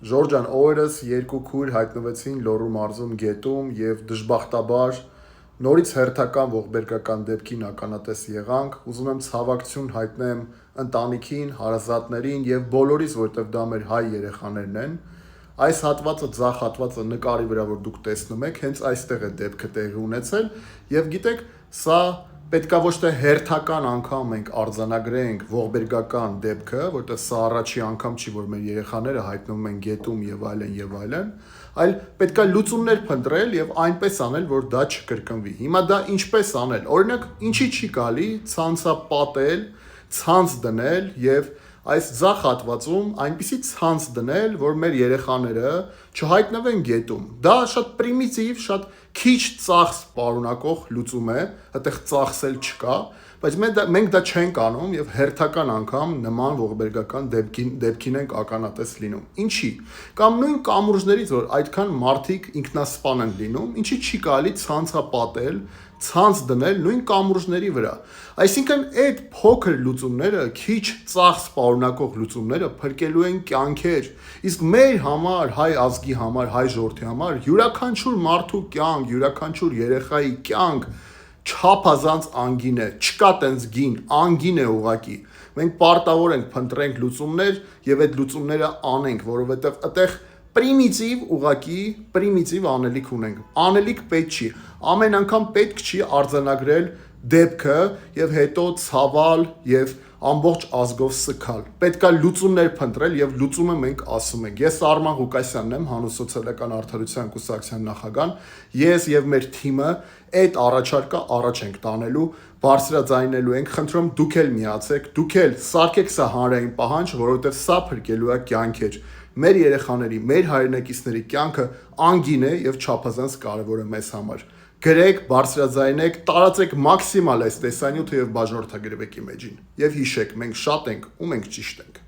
Ժորժան օրերս երկու քույր հայտնվեցին Լոռու մարզում գետում և դժբախտաբար նորից հերթական ողբերգական դեպքին ականատես եղանք, ուզում եմ ցավակցություն հայտնեմ ընտանիքին, հարազատներին և բոլորիս, որովհետև դա մեր հայ երեխաներն են։ Այս հատվածը, ձախ հատվածը նկարի վրա, որ դուք տեսնում եք, հենց այստեղ է դեպքը տեղի ունեցել և գիտեք, սա պետքա ոչ թե հերթական անգամ մենք արձանագրենք ողբերգական դեպքը, որտեղ սա առաջի անգամ չի, որ մեր երեխաները հայտնվում են գետում եւ այլն, այլ պետքա լուծումներ փնտրել եւ այնպես անել, որ դա չկրկնվի։ Հիմա դա ինչպես անել։ Օրինակ, ինչի չի գալի ցանցապատել, ցանց դնել եւ այս ձախ հատվածում այնպիսի ցանց դնել, որ մեր երեխաները չհայտնվեն գետում։ Դա շատ պրիմիտիվ, շատ քիչ ծախս պարունակող լուծում է, այդտեղ ծախսել չկա, բայց մենք դա չենք անում եւ հերթական անգամ նման ողբերգական դեպքին ենք ականատես լինում։ Ինչի։ Կամ նույն կամուրջներից, որ այդքան մարդիկ ինքնասպան են լինում, ինչի չի կարելի ցանցապատել, ցանց դնել նույն կամուրջների վրա։ Այսինքն այդ փոքր լուծումները, քիչ ծախս պարունակող լուծումները փրկելու են կյանքեր։ Իսկ մեր համար, հայ ազգի համար, հայ ժողովրդի համար յուրաքանչյուր մարդու կյանք, յուրաքանչյուր երեխայի կյանք չափազանց անգին է, չկա տենց գին, անգին է ուղակի։ Մենք պարտավոր ենք փնտրենք լուծումներ եւ այդ լուծումները անենք, որովհետեւ այդտեղ պրիմիտիվ անելիք ունենք։ Անելիք պետք չի։ Ամեն անգամ պետք չի արձանագրել դեպքը եւ հետո ցավալ եւ ամբողջ ազգով սգալ։ Պետքա լուծումներ փնտրել եւ լուծումը մենք ասում ենք։ Ես Արման Ղուկասյանն եմ, Հանուն սոցիալական արդարության կուսակցության նախագահան։ Ես եւ մեր թիմը այդ առաջարկը առաջ ենք տանելու, բարձրաձայնելու ենք, խնդրում դուք էլ միացեք, դուք էլ սարքեք սա հանրային պահանջ, որովհետեւ սա փրկելու է կյանքեր։ Մեր երեխաների, մեր հայրենակիցների կյանքը անգին է եւ չափազանց կարեւոր է մեզ համար։ Գրեք, բարձրաձայնեք, տարածեք մաքսիմալ այս տեսանյութը եւ բաժնորդագրվեք իմեջին։ Եվ հիշեք, մենք շատ ենք ու մենք ճիշտ ենք։